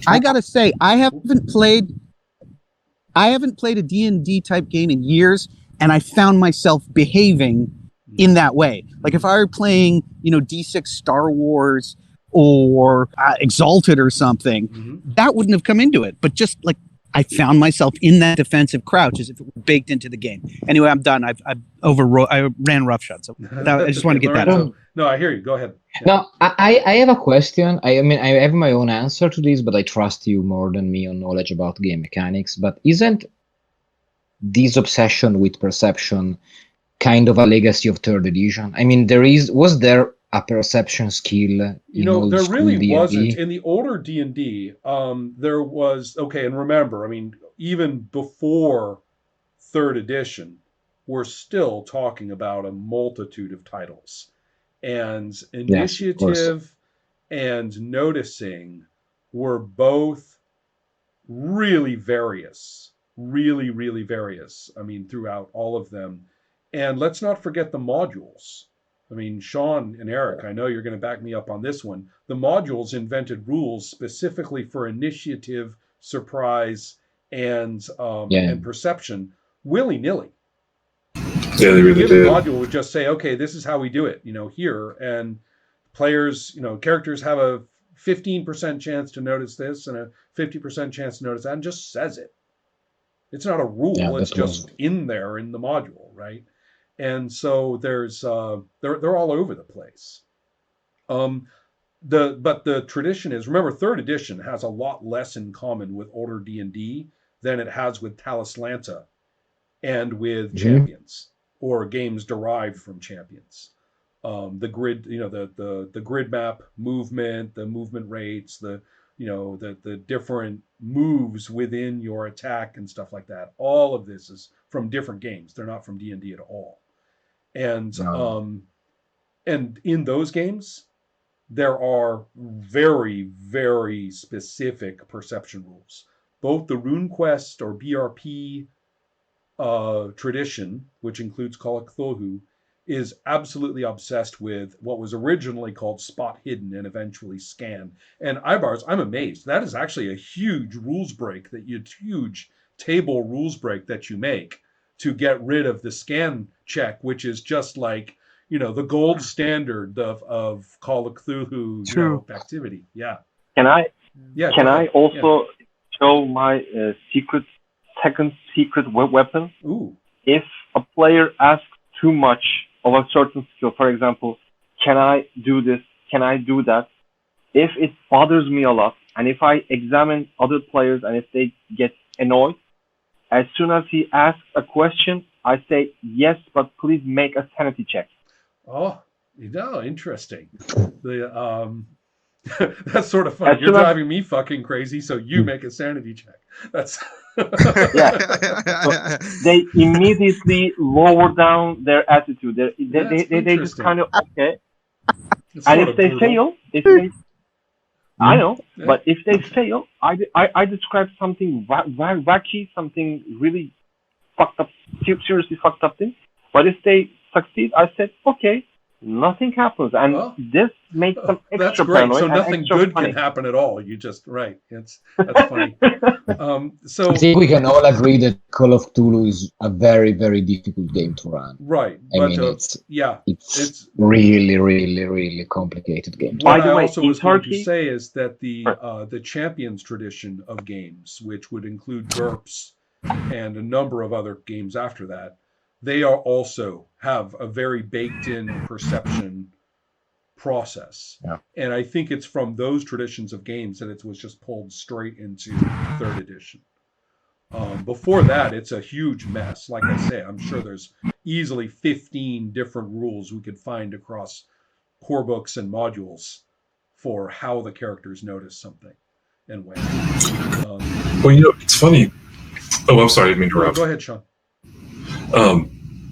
I gotta say, I haven't played a D&D type game in years, and I found myself behaving in that way. Like if I were playing, D6 Star Wars or Exalted or something, that wouldn't have come into it. But just like I found myself in that defensive crouch as if it were baked into the game. Anyway, I'm done. I ran roughshod. So I just want to get that out. No, I hear you. Go ahead. Yeah. No, I have a question. I mean, I have my own answer to this, but I trust you more than me on knowledge about game mechanics. But isn't this obsession with perception kind of a legacy of third edition? I mean, was there a perception skill? There really D&D? Wasn't. In the older D&D, there was, and remember, I mean, even before third edition, we're still talking about a multitude of titles. And initiative and noticing were both really various. Really, really various. I mean, throughout all of them. And let's not forget the modules. I mean, Sean and Eric, I know you're going to back me up on this one. The modules invented rules specifically for initiative, surprise, and perception willy-nilly. Yeah, they really did. The module would just say, okay, this is how we do it, here. And players, characters have a 15% chance to notice this and a 50% chance to notice that, and just says it. It's not a rule. It's just in there in the module, right? And so there's they're all over the place. But the tradition is, remember, third edition has a lot less in common with older D&D than it has with Talislanta and with Champions or games derived from Champions. The grid, the grid map movement, the movement rates, the different moves within your attack and stuff like that. All of this is from different games. They're not from D&D at all. And and in those games, there are very, very specific perception rules. Both the RuneQuest or BRP tradition, which includes Call of Cthulhu, is absolutely obsessed with what was originally called spot hidden and eventually scan. And Ibars, I'm amazed. That is actually a huge rules break, huge table rules break that you make to get rid of the scan check, which is just like, the gold standard of Call of Cthulhu activity. Yeah. Can I also show my second secret weapon? Ooh. If a player asks too much of a certain skill, for example, can I do this? Can I do that? If it bothers me a lot, and if I examine other players and if they get annoyed, as soon as he asks a question, I say, yes, but please make a sanity check. Oh, interesting. That's sort of funny. You're driving me fucking crazy, so you make a sanity check. That's So they immediately lower down their attitude. They just kind of okay. And if they fail, I know, but if they fail, I describe something wacky, something really fucked up, seriously fucked up thing. But if they succeed, I said, okay, nothing happens, and this makes them extra paranoid. So nothing good can happen at all. You just that's funny. So I think we can all agree that Call of Cthulhu is a very, very difficult game to run. Right. It's really, really, really complicated game. What I also was going to say is that the Champions tradition of games, which would include GURPS and a number of other games after that, they are also have a very baked-in perception process. Yeah. And I think it's from those traditions of games that it was just pulled straight into third edition. Before that, it's a huge mess. Like I say, I'm sure there's easily 15 different rules we could find across core books and modules for how the characters notice something and when. Well, it's funny. Oh, I'm sorry, I didn't mean to interrupt. Go ahead, Sean.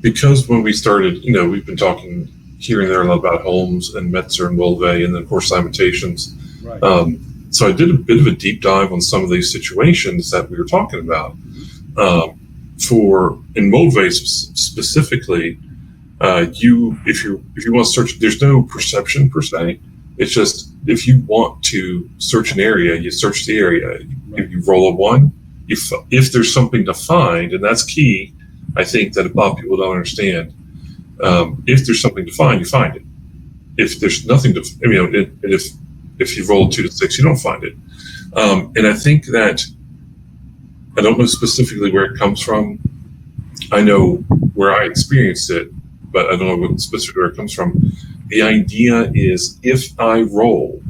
Because when we started, we've been talking here and there a lot about Holmes and Metzer and Wolve, and then of course Cimitations. Right. So I did a bit of a deep dive on some of these situations that we were talking about. In Wolve specifically, if you want to search, there's no perception per se. It's just, if you want to search an area, you search the area. If you roll a 1, if there's something to find, and that's key, I think that a lot of people don't understand. If there's something to find, you find it. If there's nothing to, if you roll 2 to 6, you don't find it. And I think that, I don't know specifically where it comes from. I know where I experienced it, but I don't know specifically where it comes from. The idea is, if I roll,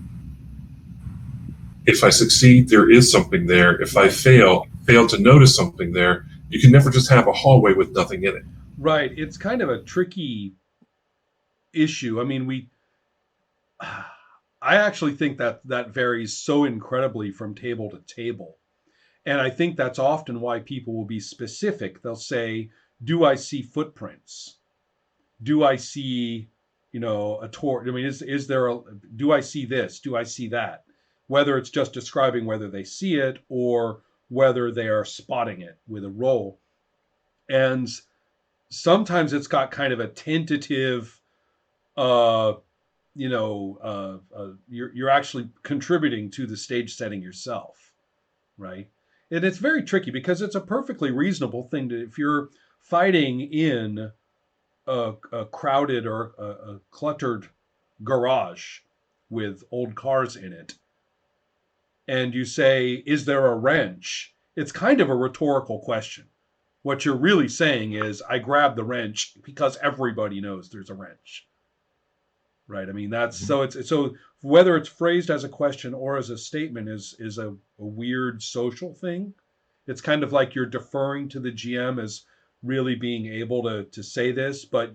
if I succeed, there is something there. If I fail to notice something there, you can never just have a hallway with nothing in it. Right. It's kind of a tricky issue. I mean, I actually think that varies so incredibly from table to table. And I think that's often why people will be specific. They'll say, do I see footprints? Do I see, a torch? I mean, do I see this? Do I see that? Whether it's just describing whether they see it or whether they are spotting it with a roll. And sometimes it's got kind of a tentative, you're actually contributing to the stage setting yourself, right? And it's very tricky because it's a perfectly reasonable thing to, if you're fighting in a crowded or a cluttered garage with old cars in it, and you say, is there a wrench? It's kind of a rhetorical question. What you're really saying is, I grabbed the wrench because everybody knows there's a wrench. Right. I mean, that's so whether it's phrased as a question or as a statement is a weird social thing. It's kind of like you're deferring to the GM as really being able to say this, but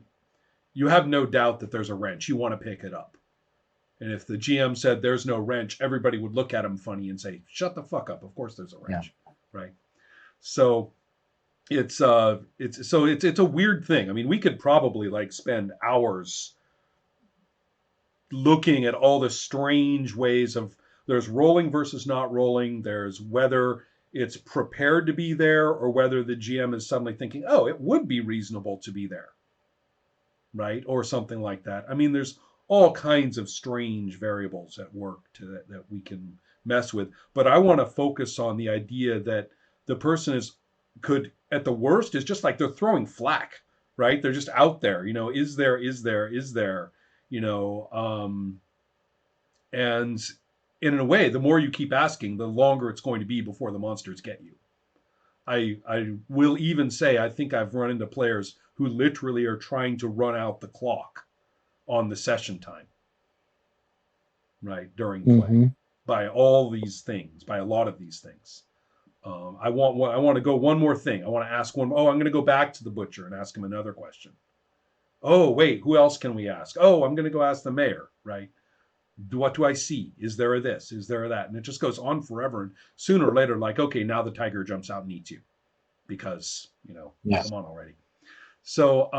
you have no doubt that there's a wrench. You want to pick it up. And if the GM said there's no wrench, everybody would look at him funny and say, shut the fuck up. Of course there's a wrench. Yeah. Right. So it's a weird thing. I mean, we could probably spend hours looking at all the strange ways of, there's rolling versus not rolling. There's whether it's prepared to be there or whether the GM is suddenly thinking, oh, it would be reasonable to be there. Right. Or something like that. I mean, there's all kinds of strange variables at work that we can mess with. But I want to focus on the idea that the person could, at the worst, is just like they're throwing flack, right? They're just out there, is there, and in a way, the more you keep asking, the longer it's going to be before the monsters get you. I will even say, I think I've run into players who literally are trying to run out the clock on the session time, right, during play, by all these things, by a lot of these things. I want to go one more thing. I want to ask one. Oh, I'm going to go back to the butcher and ask him another question. Oh, wait, who else can we ask? Oh, I'm going to go ask the mayor, right? What do I see? Is there a this? Is there a that? And it just goes on forever. And sooner or later, okay, now the tiger jumps out and eats you because, yes. Come on already. So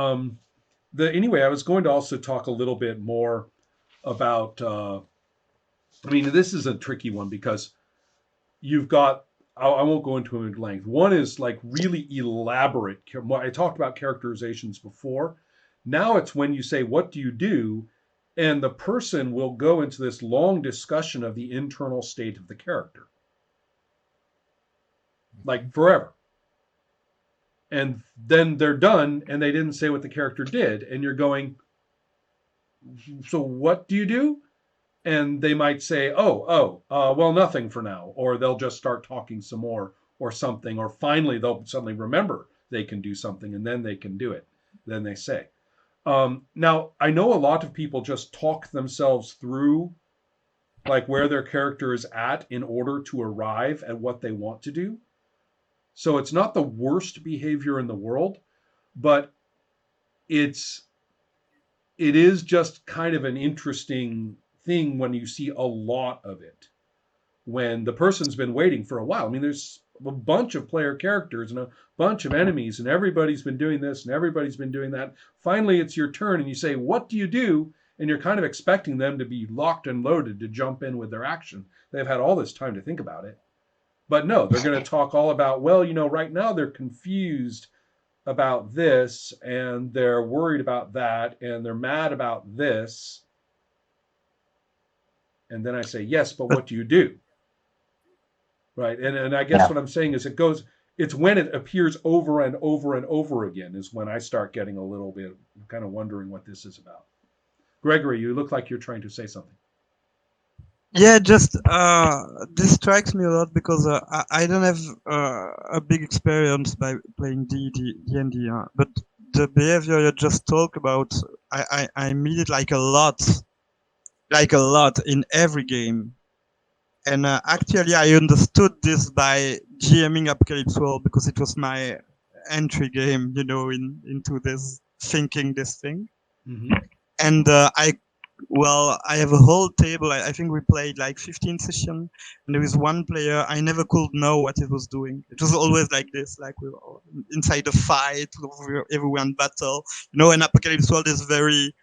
anyway, I was going to also talk a little bit more about, this is a tricky one because you've got, I won't go into them in length. One is really elaborate. I talked about characterizations before. Now it's when you say, what do you do? And the person will go into this long discussion of the internal state of the character. Forever. And then they're done and they didn't say what the character did. And you're going, so what do you do? And they might say, well, nothing for now. Or they'll just start talking some more or something. Or finally, they'll suddenly remember they can do something and then they can do it. Then they say. Now, I know a lot of people just talk themselves through where their character is at in order to arrive at what they want to do. So it's not the worst behavior in the world, but it is just kind of an interesting thing when you see a lot of it. When the person's been waiting for a while. I mean, there's a bunch of player characters and a bunch of enemies and everybody's been doing this and everybody's been doing that. Finally, it's your turn and you say, what do you do? And you're kind of expecting them to be locked and loaded to jump in with their action. They've had all this time to think about it. But no, they're going to talk all about, well, right now they're confused about this and they're worried about that and they're mad about this. And then I say, yes, but what do you do? Right. And I guess what I'm saying is it's when it appears over and over and over again is when I start getting a little bit kind of wondering what this is about. Gregory, you look like you're trying to say something. Yeah, just this strikes me a lot because I don't have a big experience by playing D&D, but the behavior you just talked about, I meet it like a lot in every game. And actually, I understood this by GMing Apocalypse World because it was my entry game, into this thinking this thing. Mm-hmm. And I have a whole table. I think we played like 15 sessions, and there is one player I never could know what he was doing. It was always like this, like we were inside a fight, everyone battle. And Apocalypse World is very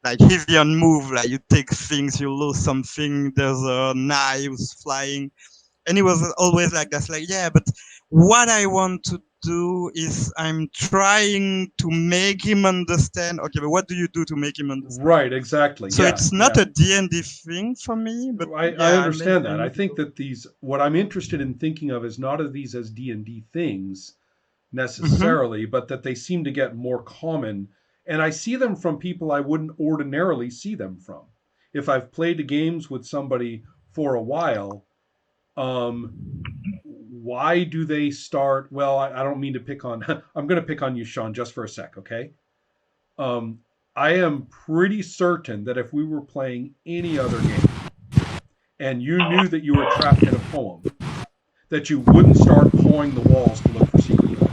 like heavy on move, like you take things, you lose something, there's knives flying, and it was always like that, like, yeah, but what I want to do is I'm trying to make him understand. Okay, but what do you do to make him understand? Right, exactly. So it's not a D&D thing for me, but I understand that. I think that what I'm interested in thinking of is not of these as D&D things necessarily, but that they seem to get more common. And I see them from people I wouldn't ordinarily see them from. If I've played the games with somebody for a while, why do they start? Well, I don't mean to pick on, I'm going to pick on you, Sean, just for a sec, okay? I am pretty certain that if we were playing any other game and you knew that you were trapped in a poem, that you wouldn't start pawing the walls to look for secret doors.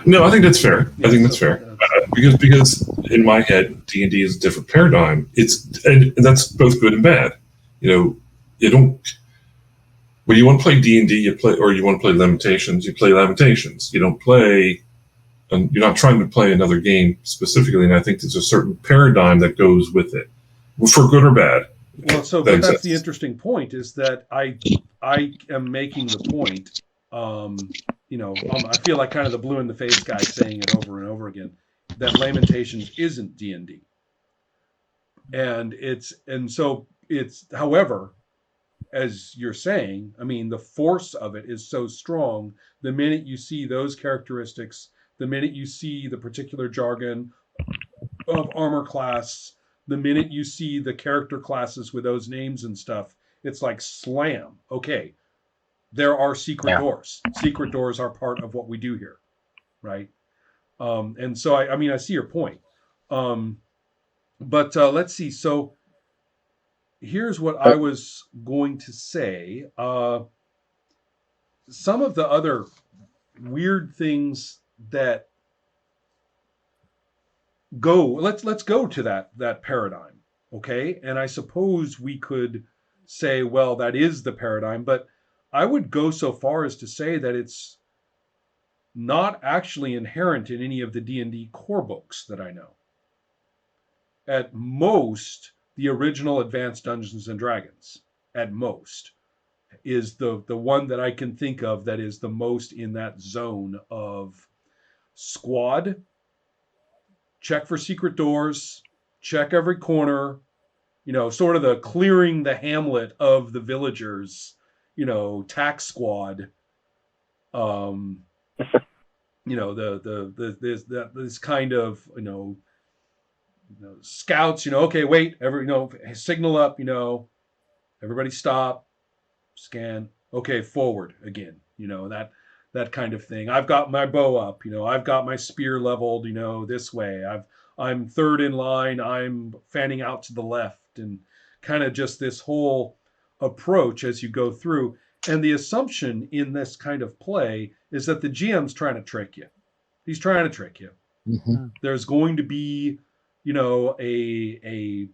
No, I think that's fair. I think that's fair. Because in my head, D&D is a different paradigm. And that's both good and bad. You don't. When you want to play D&D, you want to play Lamentations, you play Lamentations. You don't play, and you're not trying to play another game specifically. And I think there's a certain paradigm that goes with it, for good or bad. Well, but that's the interesting point, is that I am making the point. I feel like kind of the blue in the face guy saying it over and over again, that Lamentations isn't D&D. However, as you're saying, I mean, the force of it is so strong. The minute you see those characteristics, the minute you see the particular jargon of armor class, the minute you see the character classes with those names and stuff, it's like slam. Okay, there are secret doors. Secret doors are part of what we do here, right? And so, I see your point. But let's see. So here's what I was going to say. Some of the other weird things that let's go to that paradigm, okay? And I suppose we could say, well, that is the paradigm, but I would go so far as to say that it's not actually inherent in any of the D&D core books that I know. At most, the original Advanced Dungeons and Dragons, at most, is the one that I can think of that is the most in that zone of squad, check for secret doors, check every corner, sort of the clearing the hamlet of the villagers, tax squad. This kind of, scouts, okay, wait, signal up, everybody stop, scan, okay, forward again, that kind of thing. I've got my bow up, I've got my spear leveled, this way. I'm third in line, I'm fanning out to the left, and kind of just this whole approach as you go through. And the assumption in this kind of play is that the GM's trying to trick you. He's trying to trick you. Mm-hmm. There's going to be, a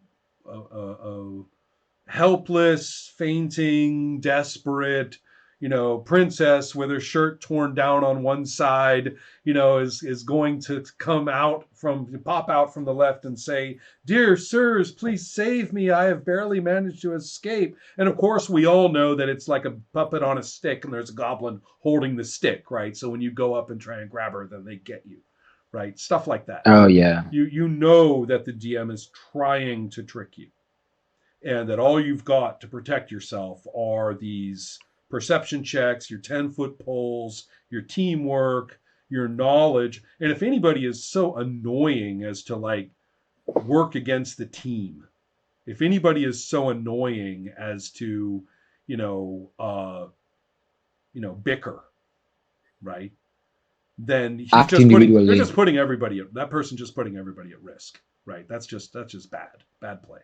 helpless, fainting, desperate, princess with her shirt torn down on one side, is going to pop out from the left and say, "Dear sirs, please save me. I have barely managed to escape." And of course, we all know that it's like a puppet on a stick and there's a goblin holding the stick, right? So when you go up and try and grab her, then they get you, right? Stuff like that. Oh yeah. You know that the DM is trying to trick you, and that all you've got to protect yourself are these perception checks, your 10-foot poles, your teamwork, your knowledge. And if anybody is so annoying as to like work against the team, if anybody is so annoying as to, bicker, right? Then Act they're individually. just putting everybody, that person just putting everybody at risk, right? That's just bad play.